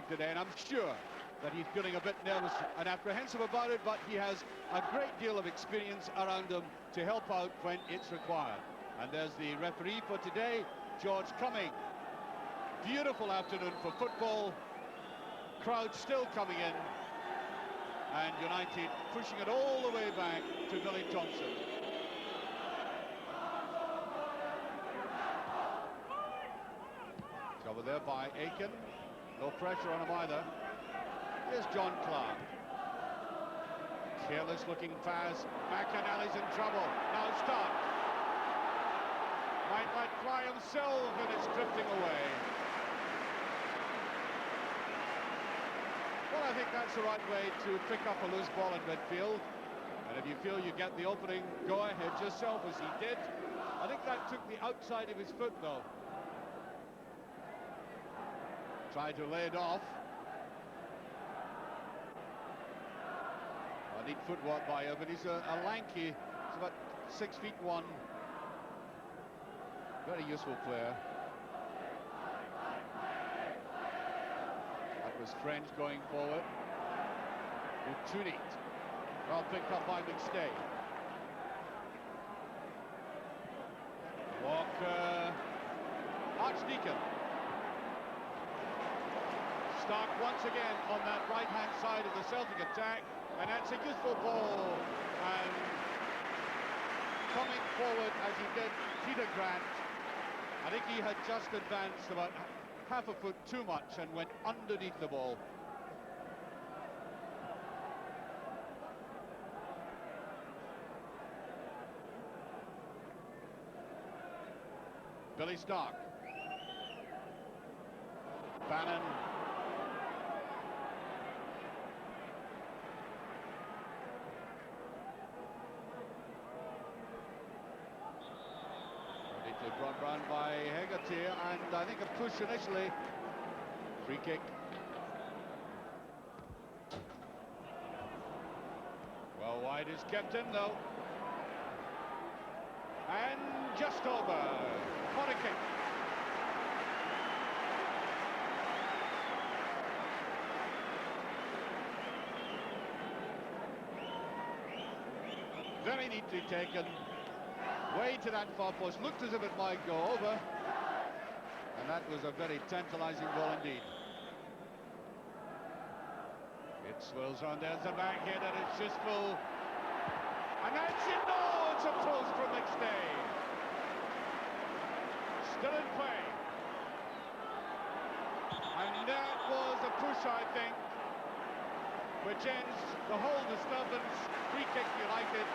today, and I'm sure that he's feeling a bit nervous and apprehensive about it, but he has a great deal of experience around him to help out when it's required. And there's the referee for today, George Cumming. Beautiful afternoon for football. Crowd still coming in, and United pushing it all the way back to Billy Thompson. Cover there by Aiken. No pressure on him either. Here's John Clark. Careless looking pass. McAnally's in trouble. Now Stark. Might let fly himself, and it's drifting away. Well, I think that's the right way to pick up a loose ball in midfield. And if you feel you get the opening, go ahead yourself, as he did. I think that took the outside of his foot, though. Tried to lay it off. A neat footwork by him, but he's a lanky, he's about 6'1". Very useful player. That was French going forward. Too neat. Well picked up by McStay. Walker. Archdeacon. Stark once again on that right-hand side of the Celtic attack, and that's a useful ball. And coming forward as he did, Peter Grant. I think he had just advanced about half a foot too much and went underneath the ball. Billy Stark. Bannon. Brought round by Hegarty, and I think a push initially. Free kick. Well, wide is kept in though. And just over. Corner kick. Very neatly taken. Way to that far post, looked as if it might go over, and that was a very tantalising ball indeed. It swirls on, there's the back here, and it's just full, and that's it. No, it's a post from McStay. Still in play, and that was a push, I think, which ends the whole disturbance. Free kick, United.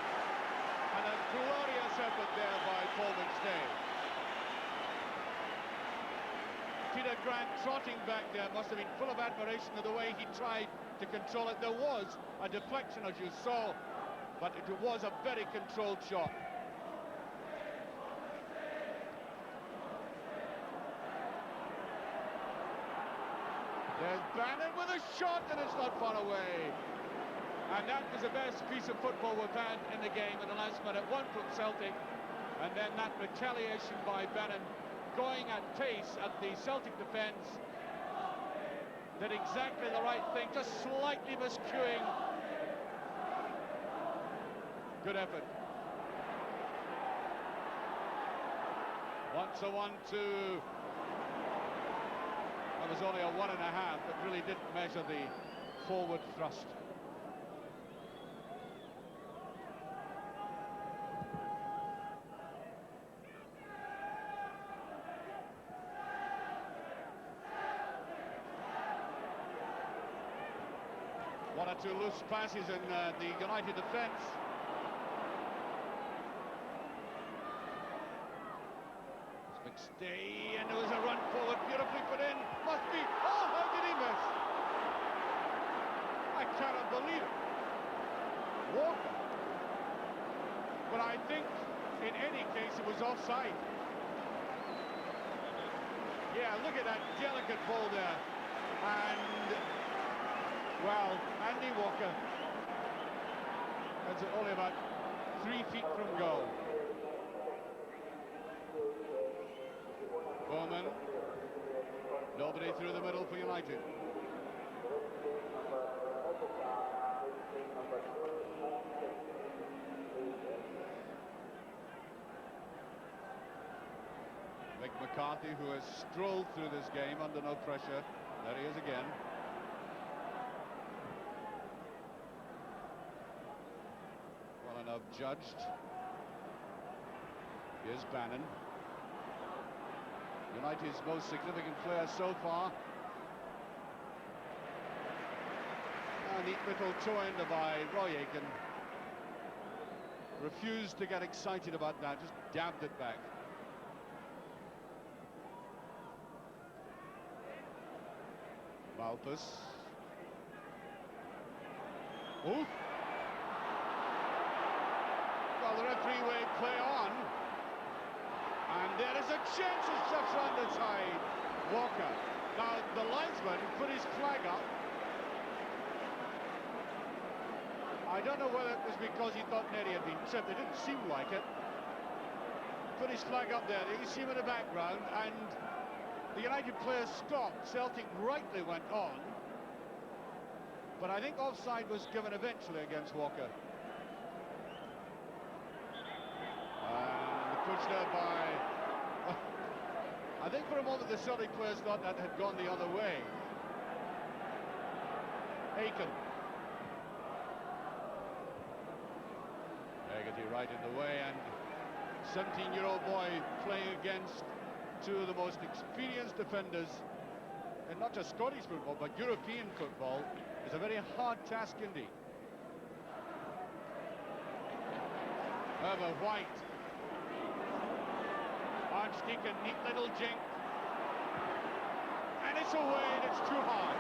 And a glorious effort there by Paul McStay. Peter Grant trotting back there must have been full of admiration of the way he tried to control it. There was a deflection, as you saw, but it was a very controlled shot. There's Bannon with a shot, and it's not far away. And that was the best piece of football we've had in the game in the last minute. One from Celtic, and then that retaliation by Bannon, going at pace at the Celtic defence. Did exactly the right thing, just slightly miscuing. Good effort. Once a 1-2. That was only a 1.5, but really didn't measure the forward thrust. One or two loose passes in the United defence. McStay, and there was a run forward, beautifully put in. Must be. Oh, how did he miss? I cannot believe it. Walker. But I think, in any case, it was offside. Yeah, look at that delicate ball there. And well, Andy Walker, that's only about 3 feet from goal. Bowman, nobody through the middle for United. Mick McCarthy, who has strolled through this game under no pressure. There he is again. Well enough judged. Here's Bannon. United's most significant player so far. A neat little toe-ender by Roy Aiken. Refused to get excited about that, just dabbed it back. Malpas. Oof. Well, the referee will play on. And there is a chance, it's just round the side. Walker. Now, the linesman put his flag up. I don't know whether it was because he thought Neddy had been tripped. It didn't seem like it. Put his flag up there. You can see him in the background, and the United players stopped. Celtic rightly went on. But I think offside was given eventually against Walker. And the push there by... I think for a moment the Celtic players thought that had gone the other way. Aiken. Hegarty right in the way, and 17-year-old boy playing against two of the most experienced defenders in not just Scottish football but European football is a very hard task indeed. Over White. Archdeacon, neat little jink. And it's away, and it's too hard.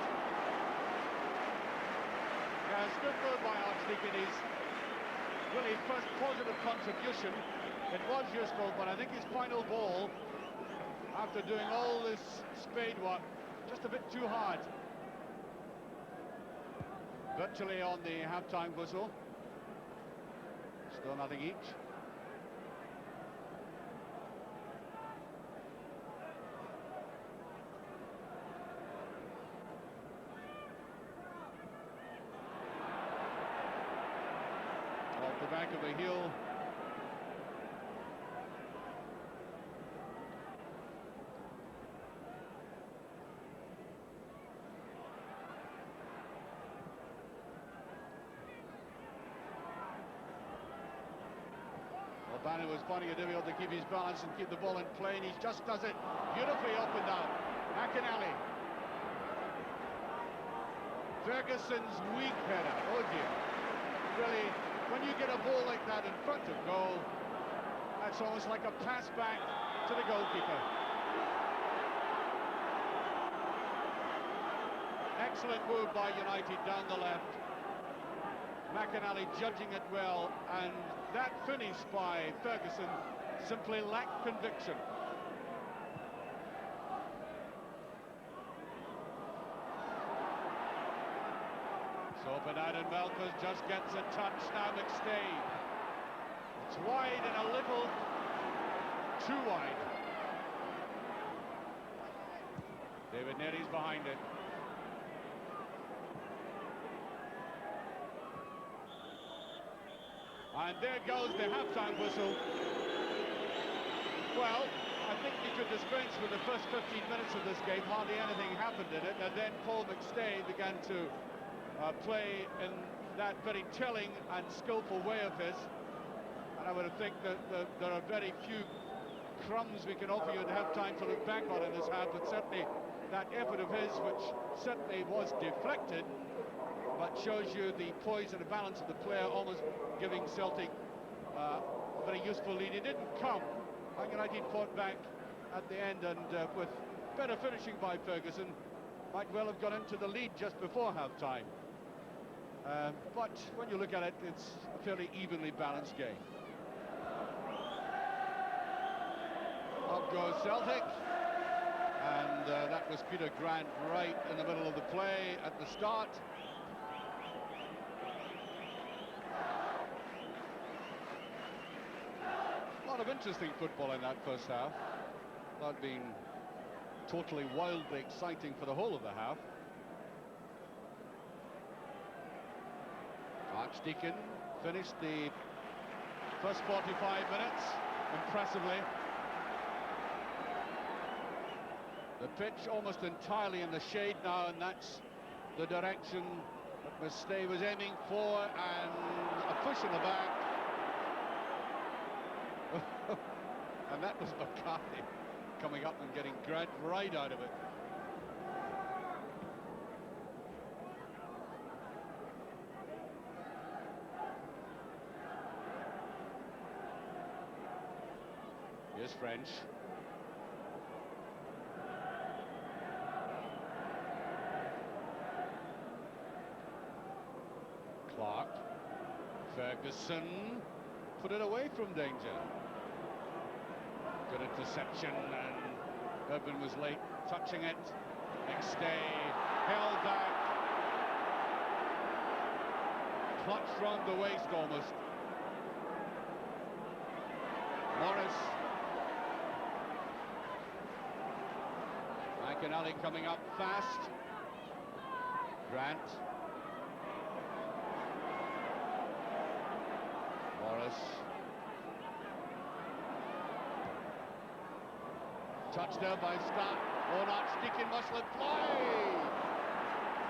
Yes, good move by Archdeacon. He's really first positive contribution. It was useful, but I think his final ball, after doing all this spade work, just a bit too hard. Virtually on the half-time whistle. Still nothing each. Off the back of the heel. Bannon was finding it difficult to keep his balance and keep the ball in play, and he just does it beautifully up and down. McInally. Ferguson's weak header. Oh dear. Really, when you get a ball like that in front of goal, that's almost like a pass back to the goalkeeper. Excellent move by United down the left. McInally judging it well, and that finish by Ferguson simply lacked conviction. So Bernard Malpas just gets a touch. Now McStay. It's wide and a little too wide. David Neddy's behind it. And there goes the half-time whistle. Well, I think you could dispense with the first 15 minutes of this game. Hardly anything happened in it, and then Paul McStay began to play in that very telling and skillful way of his. And I would think that there are very few crumbs we can offer you to have time to look back on in this half, but certainly that effort of his, which certainly was deflected, but shows you the poise and the balance of the player, almost giving Celtic a very useful lead. It didn't come. Man United fought back at the end, and with better finishing by Ferguson, might well have gone into the lead just before half-time. But when you look at it, it's a fairly evenly balanced game. Up goes Celtic, and that was Peter Grant right in the middle of the play at the start. A lot of interesting football in that first half. Not being totally wildly exciting for the whole of the half. Archdeacon finished the first 45 minutes impressively. The pitch almost entirely in the shade now, and that's the direction that Mistay was aiming for, and a push in the back. And that was McCarthy coming up and getting Grant right out of it. Here's French. Clark. Ferguson put it away from danger. Good interception, and Urban was late touching it. Next day, held back. Clutched round the waist almost. Morris. McInally coming up fast. Grant. Morris. Touched there by Scott. Archdeacon must let fly.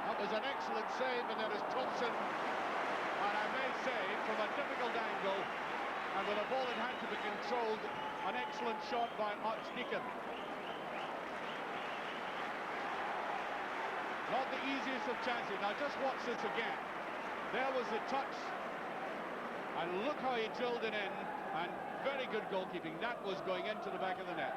That was an excellent save, and there is Thompson. And I may say, from a difficult angle, and with a ball that had to be controlled, an excellent shot by Archdeacon. Not the easiest of chances. Now just watch this again. There was the touch, and look how he drilled it in, and very good goalkeeping. That was going into the back of the net.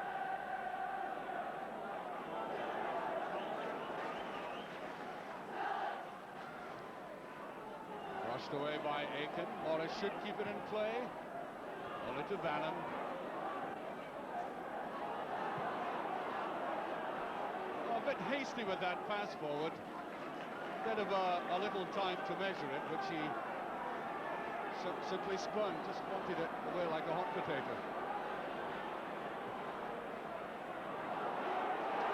Brushed away by Aiken. Morris should keep it in play. Only to Bannon. A bit hasty with that pass forward. Instead of a little time to measure it, which he simply spun, just wanted it away like a hot potato.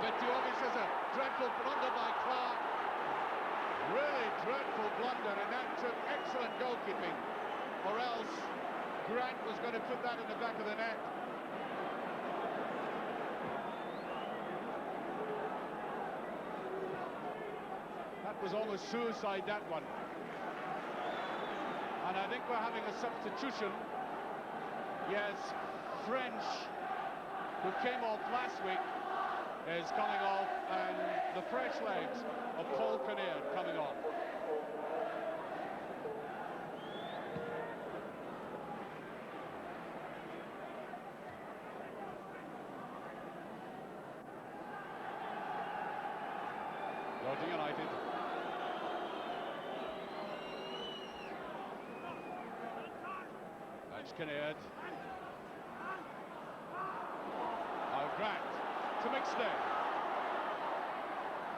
Bit too obvious. As a dreadful blunder by Clark. Really dreadful blunder, and that took excellent goalkeeping, or else Grant was going to put that in the back of the net. That was almost suicide, that one. And I think we're having a substitution. Yes, French, who came off last week, is coming off, and the fresh legs of Paul Kinnaird coming on. Dundee United. That's Kinnaird. Now Grant to McStay.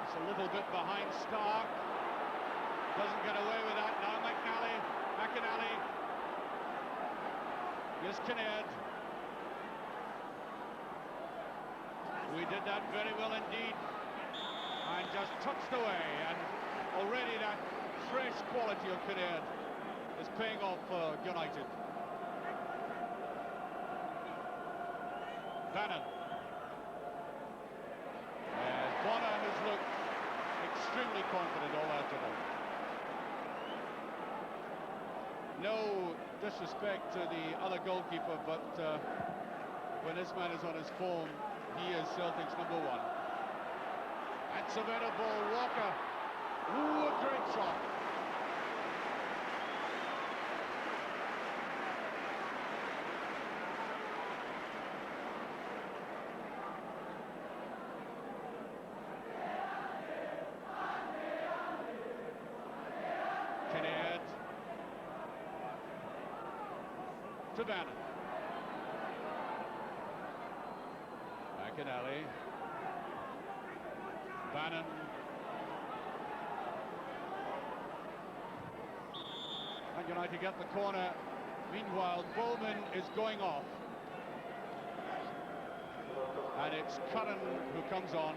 It's a little bit behind Stark. Doesn't get away with that now. McInally. Here's Kinnaird. We did that very well indeed. And just touched away. And already that fresh quality of Kinnaird is paying off for United. Bannon. Bonner has looked extremely confident all afternoon. No disrespect to the other goalkeeper, but when this man is on his form, he is Celtic's #1. That's a better ball, Walker. Ooh, a great shot. Kinnaird to Bannon. McInally. Bannon. And United get the corner. Meanwhile, Bowman is going off. And it's Curran who comes on.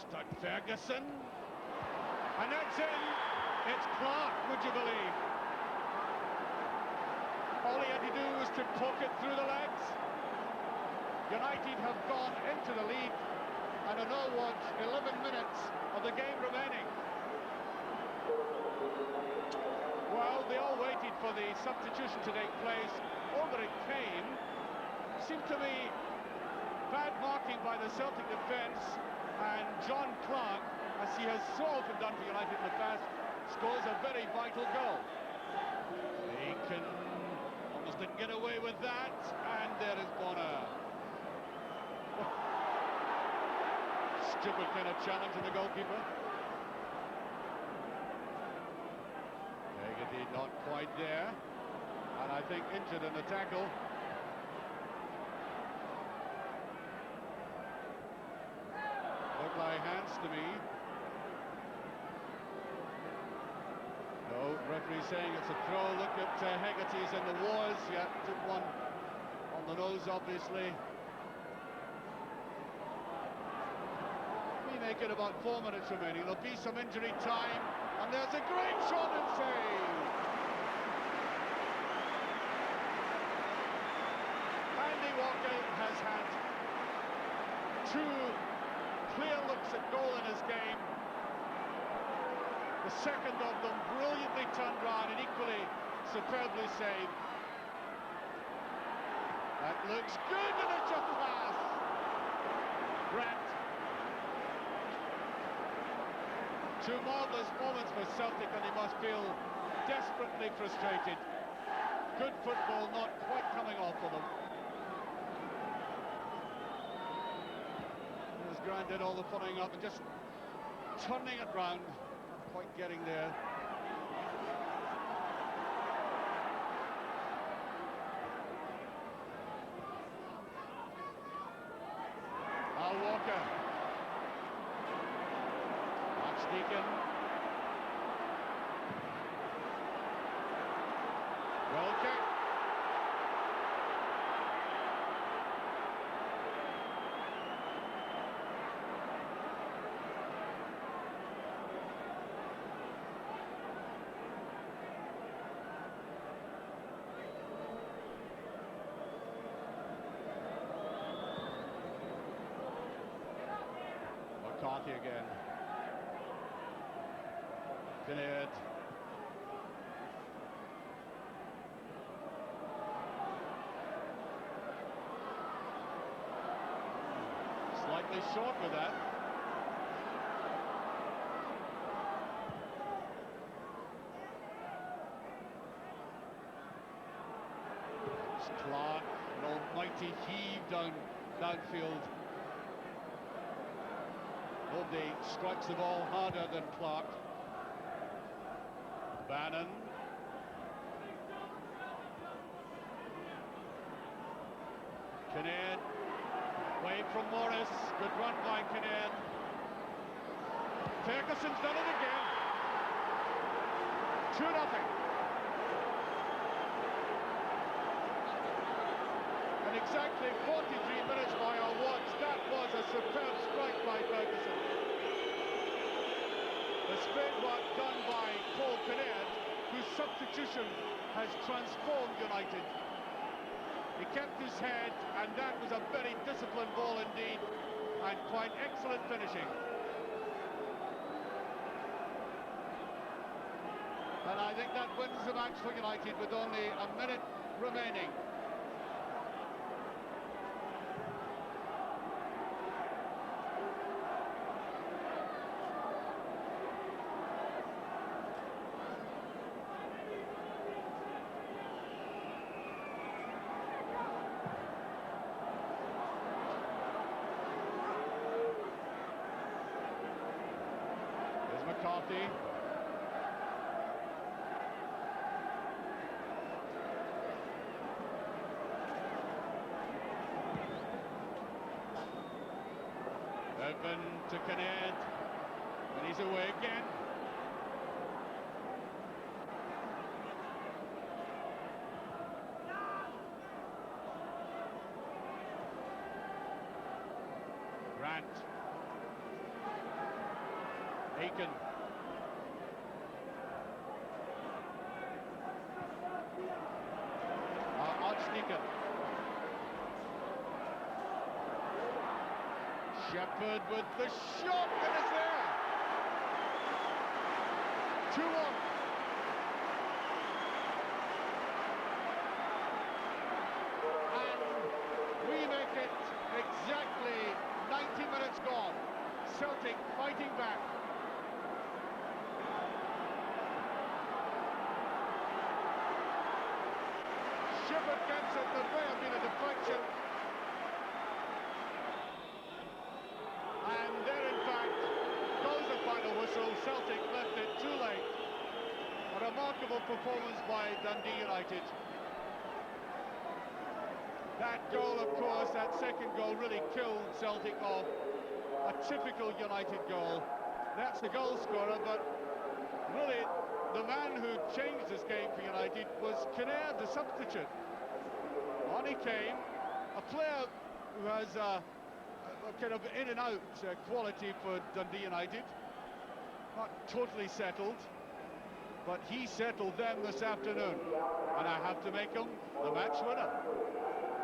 Stuck Ferguson. And that's in. It's Clark, would you believe? All he had to do was to poke it through the legs. United have gone into the lead, and are now what, 11 minutes of the game remaining. Well, they all waited for the substitution to take place. Over it came. Seemed to be bad marking by the Celtic defence, and John Clark, as he has so often done for United in the past, scores a very vital goal. He can almost didn't get away with that, and there is Bonner. Stupid kind of challenge in the goalkeeper. Hegarty not quite there, and I think injured in the tackle. Look like hands to me. No, referee saying it's a throw. Look at Hegarty's in the wars. Yeah, took one on the nose, obviously. We make it about 4 minutes remaining. There'll be some injury time, and there's a great shot and save. Andy Walker has had 2 clear looks at goal in his game. The second of them brilliantly turned round and equally superbly saved. That looks good, and it's a pass. Grant. 2 marvellous moments for Celtic, and they must feel desperately frustrated. Good football not quite coming off for them. Grant did all the following up and just turning it round, not quite getting there. Al Walker. Archdeacon. Well kicked. McCarthy again. Kinnaird. Slightly short with that. It's Clark, an almighty heave downfield. Dundee strikes the ball harder than Clark. Bannon. Kinnaird. Away from Morris. Good run by Kinnaird. Ferguson's done it again. 2-0. And exactly 43 minutes by our watch. That was a superb strike by Ferguson. The spade work done by Paul Kinnaird, whose substitution has transformed United. He kept his head, and that was a very disciplined ball indeed, and quite excellent finishing. And I think that wins the match for United with only a minute remaining. McCarthy. Open to Kinnaird, and he's away again. Grant. Aiken. Archdeacon. Shepherd with the shot, and it's there. 2-1. And we make it exactly 90 minutes gone. Celtic fighting back. Shepherd gets it, there may have been a deflection. And there, in fact, goes the final whistle. Celtic left it too late. A remarkable performance by Dundee United. That goal, of course, that second goal really killed Celtic off. A typical United goal. That's the goal scorer, but really, the man who changed this game for United was Kinnaird, the substitute. On he came, a player who has a kind of in and out quality for Dundee United. Not totally settled, but he settled them this afternoon. And I have to make him the match winner.